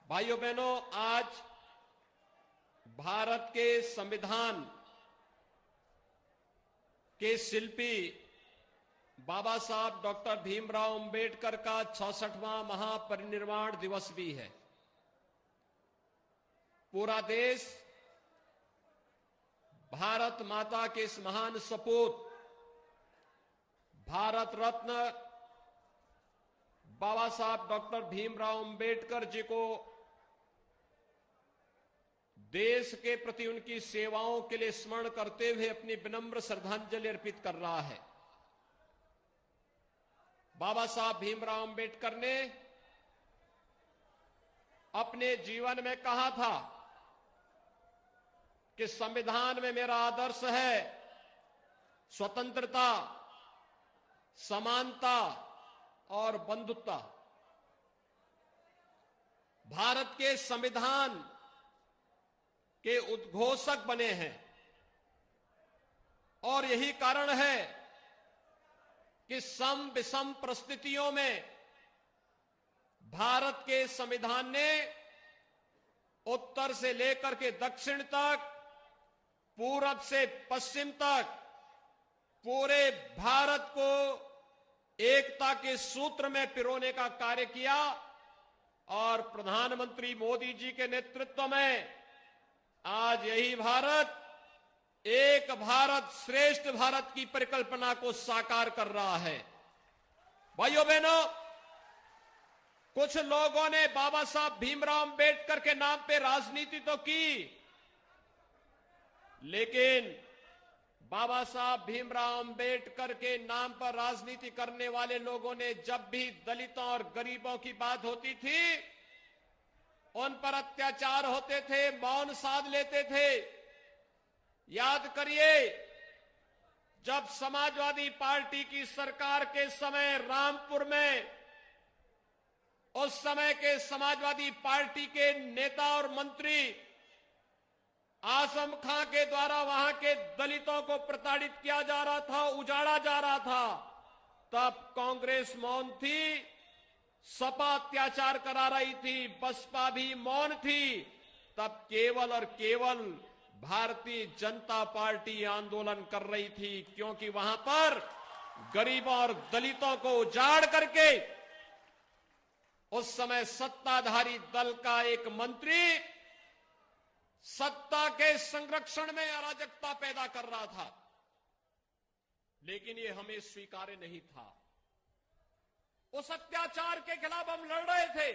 भाइयों बहनों, आज भारत के संविधान के शिल्पी बाबा साहब डॉक्टर भीमराव अंबेडकर का 66वां महापरिनिर्वाण दिवस भी है। पूरा देश भारत माता के इस महान सपूत भारत रत्न बाबा साहब डॉक्टर भीमराव अंबेडकर जी को देश के प्रति उनकी सेवाओं के लिए स्मरण करते हुए अपनी विनम्र श्रद्धांजलि अर्पित कर रहा है। बाबा साहब भीमराव अंबेडकर ने अपने जीवन में कहा था कि संविधान में मेरा आदर्श है स्वतंत्रता, समानता और बंधुत्व। भारत के संविधान के उद्घोषक बने हैं और यही कारण है कि सम विषम परिस्थितियों में भारत के संविधान ने उत्तर से लेकर के दक्षिण तक, पूरब से पश्चिम तक पूरे भारत को एकता के सूत्र में पिरोने का कार्य किया और प्रधानमंत्री मोदी जी के नेतृत्व में आज यही भारत एक भारत श्रेष्ठ भारत की परिकल्पना को साकार कर रहा है। भाइयों बहनों, कुछ लोगों ने बाबा साहब भीमराव अंबेडकर के नाम पे राजनीति तो की, लेकिन बाबा साहब भीमराव अंबेडकर के नाम पर राजनीति करने वाले लोगों ने जब भी दलितों और गरीबों की बात होती थी, उन पर अत्याचार होते थे, मौन साध लेते थे। याद करिए, जब समाजवादी पार्टी की सरकार के समय रामपुर में उस समय के समाजवादी पार्टी के नेता और मंत्री आजम खां के द्वारा वहां के दलितों को प्रताड़ित किया जा रहा था, उजाड़ा जा रहा था, तब कांग्रेस मौन थी, सपा अत्याचार करा रही थी, बसपा भी मौन थी। तब केवल और केवल भारतीय जनता पार्टी आंदोलन कर रही थी, क्योंकि वहां पर गरीबों और दलितों को उजाड़ करके उस समय सत्ताधारी दल का एक मंत्री सत्ता के संरक्षण में अराजकता पैदा कर रहा था, लेकिन ये हमें स्वीकार्य नहीं था। उस अत्याचार के खिलाफ हम लड़ रहे थे।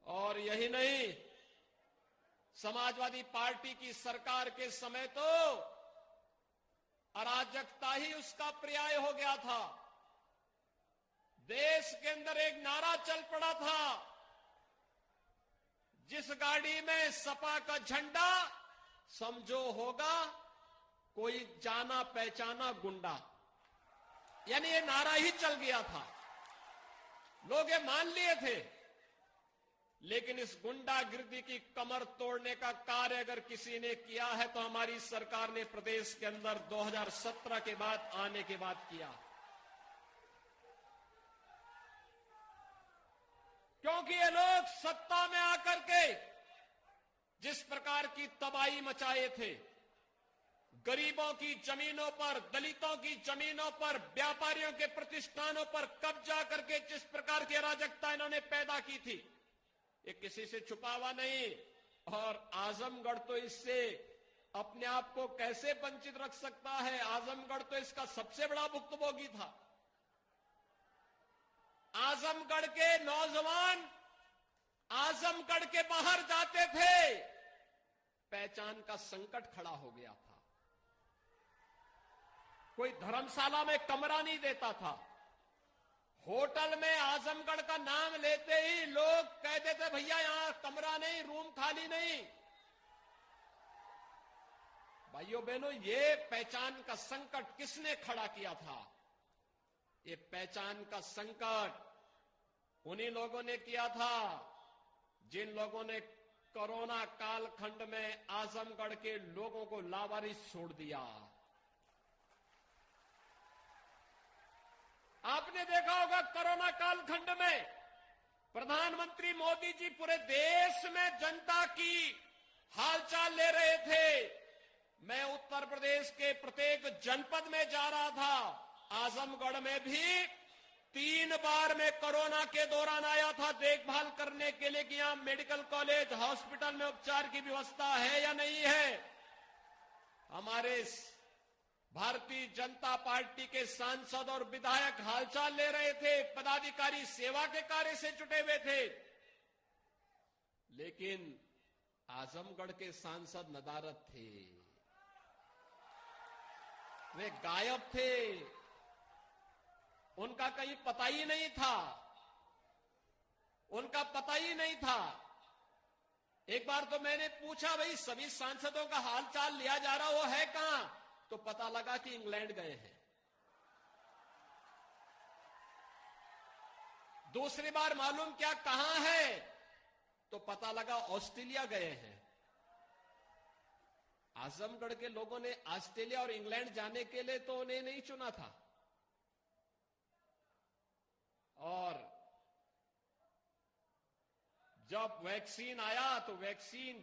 और यही नहीं, समाजवादी पार्टी की सरकार के समय तो अराजकता ही उसका पर्याय हो गया था। देश के अंदर एक नारा चल पड़ा था, जिस गाड़ी में सपा का झंडा समझो होगा कोई जाना पहचाना गुंडा। यानी ये नारा ही चल गया था, लोग ये मान लिए थे। लेकिन इस गुंडागिर्दी की कमर तोड़ने का कार्य अगर किसी ने किया है तो हमारी सरकार ने प्रदेश के अंदर 2017 के बाद आने के बाद किया, क्योंकि ये लोग सत्ता में आकर के जिस प्रकार की तबाही मचाए थे, गरीबों की जमीनों पर, दलितों की जमीनों पर, व्यापारियों के प्रतिष्ठानों पर कब्जा करके जिस प्रकार की अराजकता इन्होंने पैदा की थी, ये किसी से छुपा हुआ नहीं। और आजमगढ़ तो इससे अपने आप को कैसे वंचित रख सकता है? आजमगढ़ तो इसका सबसे बड़ा भुक्तभोगी था। आजमगढ़ के नौजवान आजमगढ़ के बाहर जाते थे, पहचान का संकट खड़ा हो गया था। कोई धर्मशाला में कमरा नहीं देता था, होटल में आजमगढ़ का नाम लेते ही लोग कह देते भैया यहां कमरा नहीं, रूम खाली नहीं। भाइयों बहनों, ये पहचान का संकट किसने खड़ा किया था? ये पहचान का संकट उन्हीं लोगों ने किया था जिन लोगों ने कोरोना कालखंड में आजमगढ़ के लोगों को लावारिस छोड़ दिया। आपने देखा होगा कोरोना कालखंड में प्रधानमंत्री मोदी जी पूरे देश में जनता की हालचाल ले रहे थे। मैं उत्तर प्रदेश के प्रत्येक जनपद में जा रहा था। आजमगढ़ में भी 3 बार मैं कोरोना के दौरान आया था देखभाल करने के लिए कि यहां मेडिकल कॉलेज, हॉस्पिटल में उपचार की व्यवस्था है या नहीं है। हमारे भारतीय जनता पार्टी के सांसद और विधायक हालचाल ले रहे थे, पदाधिकारी सेवा के कार्य से जुटे हुए थे। लेकिन आजमगढ़ के सांसद नदारद थे, वे गायब थे, उनका कहीं पता ही नहीं था, उनका पता ही नहीं था। एक बार तो मैंने पूछा, भाई सभी सांसदों का हालचाल लिया जा रहा, वो है कहां? तो पता लगा कि इंग्लैंड गए हैं। दूसरी बार मालूम क्या कहां है, तो पता लगा ऑस्ट्रेलिया गए हैं। आजमगढ़ के लोगों ने ऑस्ट्रेलिया और इंग्लैंड जाने के लिए तो उन्हें नहीं चुना था। और जब वैक्सीन आया तो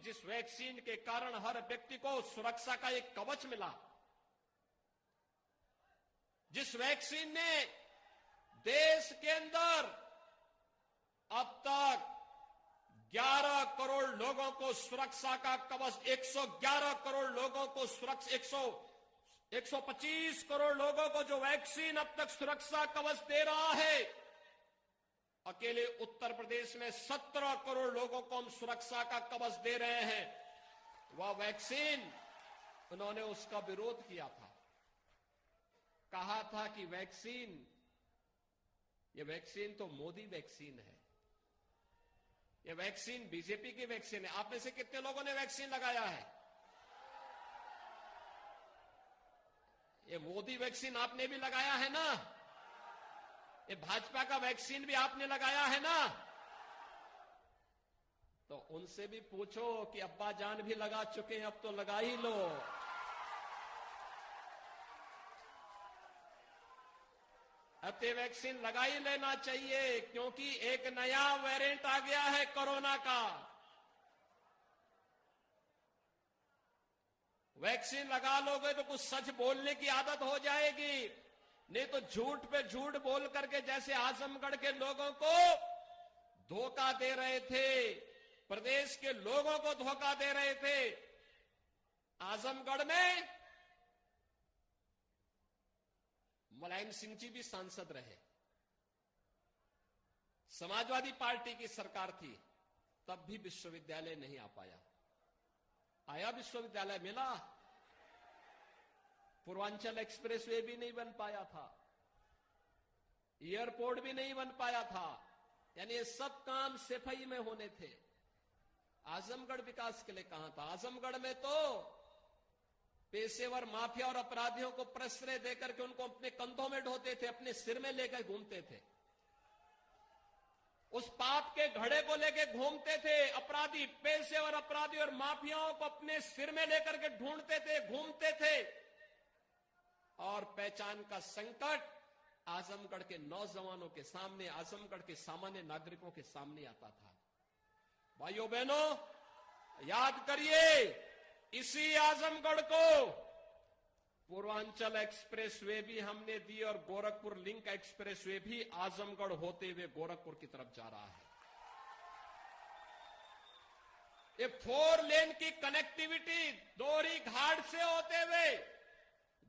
जिस वैक्सीन के कारण हर व्यक्ति को सुरक्षा का एक कवच मिला, जिस वैक्सीन ने देश के अंदर अब तक 11 करोड़ लोगों को सुरक्षा का कवच, 111 करोड़ लोगों को सुरक्षा, 125 करोड़ लोगों को जो वैक्सीन अब तक सुरक्षा कवच दे रहा है, अकेले उत्तर प्रदेश में 17 करोड़ लोगों को हम सुरक्षा का कवच दे रहे हैं। वह वैक्सीन, उन्होंने उसका विरोध किया था, कहा था कि ये वैक्सीन तो मोदी वैक्सीन है, ये वैक्सीन बीजेपी की वैक्सीन है। आप में से कितने लोगों ने वैक्सीन लगाया है? ये मोदी वैक्सीन आपने भी लगाया है ना? ये भाजपा का वैक्सीन भी आपने लगाया है ना? तो उनसे भी पूछो कि अब्बा जान भी लगा चुके हैं, अब तो लगा ही लो। अब ये वैक्सीन लगा ही लेना चाहिए, क्योंकि एक नया वेरिएंट आ गया है कोरोना का। वैक्सीन लगा लोगे तो कुछ सच बोलने की आदत हो जाएगी, नहीं तो झूठ पे झूठ बोल करके, जैसे आजमगढ़ के लोगों को धोखा दे रहे थे, प्रदेश के लोगों को धोखा दे रहे थे। आजमगढ़ में मुलायम सिंह जी भी सांसद रहे, समाजवादी पार्टी की सरकार थी, तब भी विश्वविद्यालय नहीं आ पाया। आया विश्वविद्यालय, मिला। पूर्वांचल एक्सप्रेसवे भी नहीं बन पाया था, एयरपोर्ट भी नहीं बन पाया था, यानी ये सब काम सफाई में होने थे। आजमगढ़ विकास के लिए कहां था? आजमगढ़ में तो पेशेवर माफिया और अपराधियों को प्रश्रय देकर के उनको अपने कंधों में ढोते थे, अपने सिर में लेकर घूमते थे, उस पाप के घड़े को लेकर घूमते थे। अपराधी, पेशेवर अपराधी और माफियाओं को अपने सिर में लेकर के ढूंढते थे, घूमते थे। और पहचान का संकट आजमगढ़ के नौजवानों के सामने, आजमगढ़ के सामान्य नागरिकों के सामने आता था। भाइयों बहनों, याद करिए, इसी आजमगढ़ को पूर्वांचल एक्सप्रेसवे भी हमने दी और गोरखपुर लिंक एक्सप्रेसवे भी आजमगढ़ होते हुए गोरखपुर की तरफ जा रहा है। ये 4 लेन की कनेक्टिविटी दोहरी घाट से होते हुए,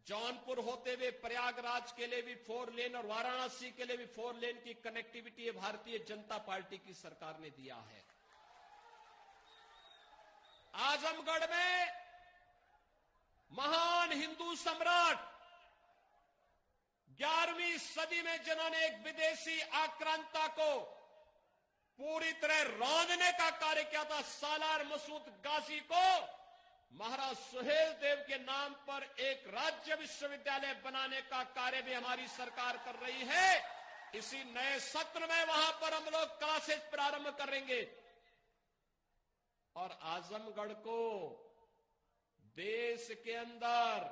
जौनपुर होते हुए प्रयागराज के लिए भी 4 लेन और वाराणसी के लिए भी 4 लेन की कनेक्टिविटी भारतीय जनता पार्टी की सरकार ने दिया है। आजमगढ़ में महान हिंदू सम्राट 11वीं सदी में जिन्होंने एक विदेशी आक्रांता को पूरी तरह रौंदने का कार्य किया था, सालार मसूद गाजी को महाराज सुहेल देव के नाम पर एक राज्य विश्वविद्यालय बनाने का कार्य भी हमारी सरकार कर रही है। इसी नए सत्र में वहां पर हम लोग क्लासेस प्रारंभ करेंगे और आजमगढ़ को देश के अंदर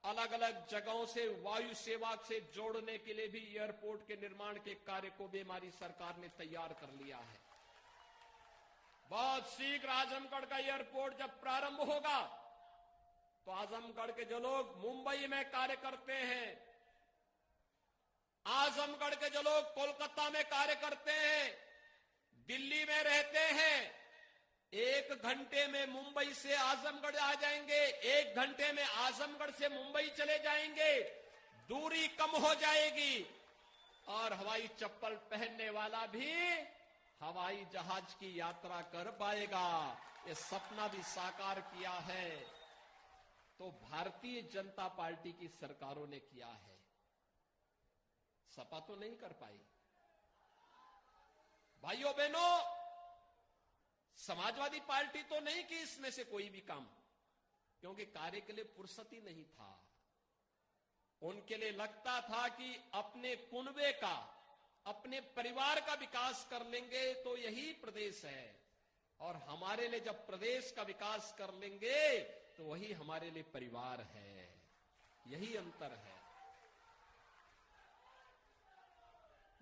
अलग अलग जगहों से वायु सेवा से जोड़ने के लिए भी एयरपोर्ट के निर्माण के कार्य को भी हमारी सरकार ने तैयार कर लिया है। बहुत शीघ्र आजमगढ़ का एयरपोर्ट जब प्रारंभ होगा तो आजमगढ़ के जो लोग मुंबई में कार्य करते हैं, आजमगढ़ के जो लोग कोलकाता में कार्य करते हैं, दिल्ली में रहते हैं, 1 घंटे में मुंबई से आजमगढ़ आ जाएंगे, 1 घंटे में आजमगढ़ से मुंबई चले जाएंगे, दूरी कम हो जाएगी और हवाई चप्पल पहनने वाला भी हवाई जहाज की यात्रा कर पाएगा। ये सपना भी साकार किया है तो भारतीय जनता पार्टी की सरकारों ने किया है, सपा तो नहीं कर पाई। भाइयों बहनों, समाजवादी पार्टी तो नहीं की इसमें से कोई भी काम, क्योंकि कार्य के लिए फुर्सत ही नहीं था। उनके लिए लगता था कि अपने कुनबे का, अपने परिवार का विकास कर लेंगे तो यही प्रदेश है, और हमारे लिए जब प्रदेश का विकास कर लेंगे तो वही हमारे लिए परिवार है। यही अंतर है।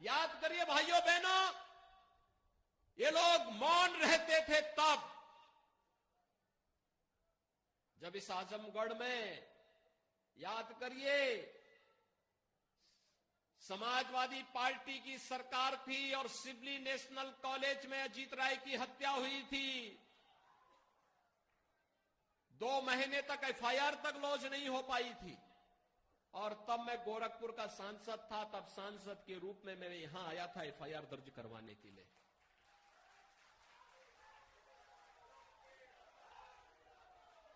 याद करिए भाइयों बहनों, ये लोग मौन रहते थे तब जब इस आजमगढ़ में, याद करिए, समाजवादी पार्टी की सरकार थी और सिवली नेशनल कॉलेज में अजीत राय की हत्या हुई थी। 2 महीने तक एफआईआर तक लॉन्च नहीं हो पाई थी, और तब मैं गोरखपुर का सांसद था। तब सांसद के रूप में मैं यहां आया था एफआईआर दर्ज करवाने के लिए।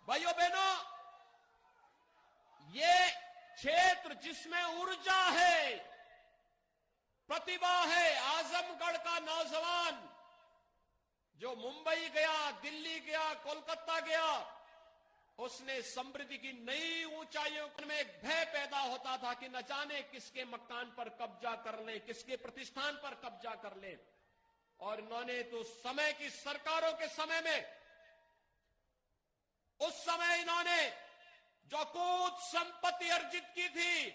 भाइयों बहनों, ये क्षेत्र जिसमें ऊर्जा है, प्रतिभा है, आजमगढ़ का नौजवान जो मुंबई गया, दिल्ली गया, कोलकाता गया, उसने समृद्धि की नई ऊंचाइयों में एक भय पैदा होता था कि न जाने किसके मकान पर कब्जा कर लें, किसके प्रतिष्ठान पर कब्जा कर लें। और इन्होंने तो समय की सरकारों के समय में, उस समय इन्होंने जो कुछ संपत्ति अर्जित की थी,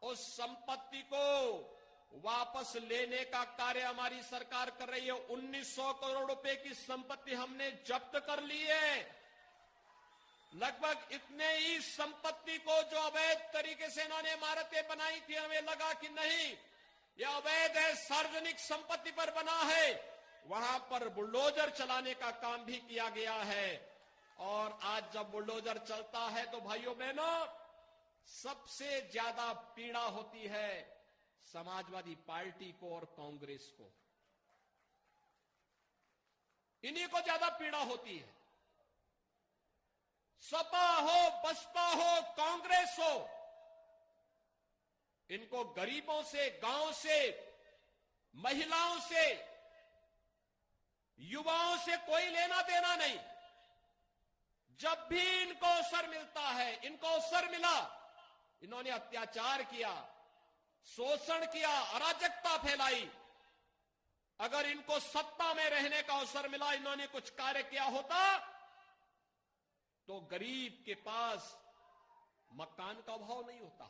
उस संपत्ति को वापस लेने का कार्य हमारी सरकार कर रही है। 1900 करोड़ रुपए की संपत्ति हमने जब्त कर ली है। लगभग इतने ही संपत्ति को जो अवैध तरीके से इन्होंने इमारतें बनाई थी, हमें लगा कि नहीं, यह अवैध है, सार्वजनिक संपत्ति पर बना है, वहां पर बुलडोजर चलाने का काम भी किया गया है। और आज जब बुलडोजर चलता है तो भाइयों बहनों, सबसे ज्यादा पीड़ा होती है समाजवादी पार्टी को और कांग्रेस को। इन्हीं को ज्यादा पीड़ा होती है। सपा हो, बसपा हो, कांग्रेस हो, इनको गरीबों से, गांव से, महिलाओं से, युवाओं से कोई लेना देना नहीं। जब भी इनको अवसर मिलता है, इनको अवसर मिला, इन्होंने अत्याचार किया, शोषण किया, अराजकता फैलाई। अगर इनको सत्ता में रहने का अवसर मिला, इन्होंने कुछ कार्य किया होता तो गरीब के पास मकान का अभाव नहीं होता।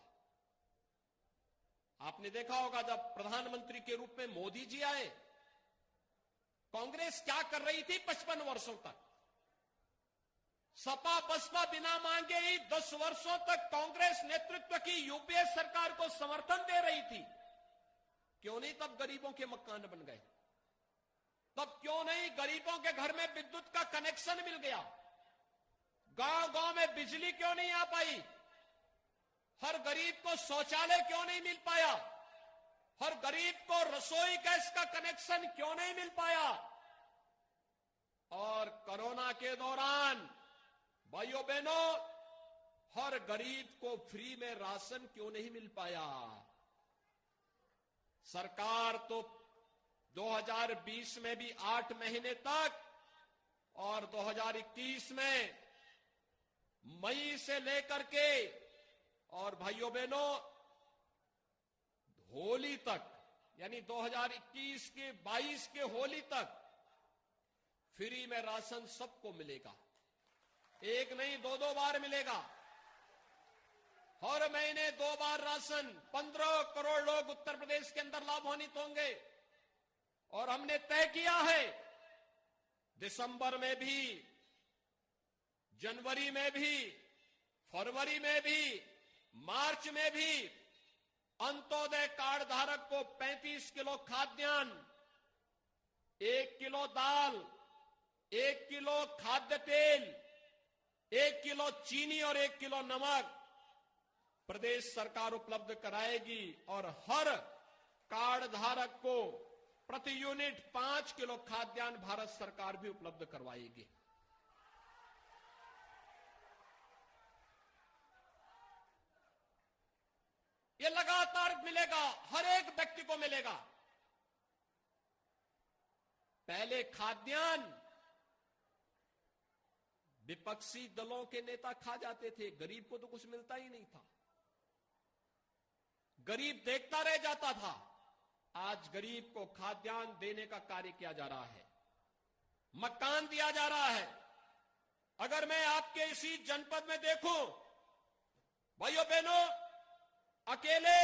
आपने देखा होगा जब प्रधानमंत्री के रूप में मोदी जी आए, कांग्रेस क्या कर रही थी 55 वर्षों तक। सपा बसपा बिना मांगे ही 10 वर्षों तक कांग्रेस नेतृत्व की यूपीए सरकार को समर्थन दे रही थी। क्यों नहीं तब गरीबों के मकान बन गए? तब क्यों नहीं गरीबों के घर में विद्युत का कनेक्शन मिल गया? गांव गांव में बिजली क्यों नहीं आ पाई? हर गरीब को शौचालय क्यों नहीं मिल पाया? हर गरीब को रसोई गैस का कनेक्शन क्यों नहीं मिल पाया? और कोरोना के दौरान भाइयों बहनों, हर गरीब को फ्री में राशन क्यों नहीं मिल पाया? सरकार तो 2020 में भी 8 महीने तक और 2021 में मई से लेकर के और भाइयों बहनों होली तक, यानी 2021 के 22 के होली तक फ्री में राशन सबको मिलेगा। एक नहीं, 2-2 बार मिलेगा। हर महीने 2 बार राशन, 15 करोड़ लोग उत्तर प्रदेश के अंदर लाभान्वित होंगे। और हमने तय किया है दिसंबर में भी, जनवरी में भी, फरवरी में भी, मार्च में भी अंत्योदय कार्ड धारक को 35 किलो खाद्यान्न, 1 किलो दाल, 1 किलो खाद्य तेल, 1 किलो चीनी और 1 किलो नमक प्रदेश सरकार उपलब्ध कराएगी। और हर कार्ड धारक को प्रति यूनिट 5 किलो खाद्यान्न भारत सरकार भी उपलब्ध करवाएगी। ये लगातार मिलेगा, हर एक व्यक्ति को मिलेगा। पहले खाद्यान्न विपक्षी दलों के नेता खा जाते थे, गरीब को तो कुछ मिलता ही नहीं था, गरीब देखता रह जाता था। आज गरीब को खाद्यान्न देने का कार्य किया जा रहा है, मकान दिया जा रहा है। अगर मैं आपके इसी जनपद में देखूं, भाइयों बहनों, अकेले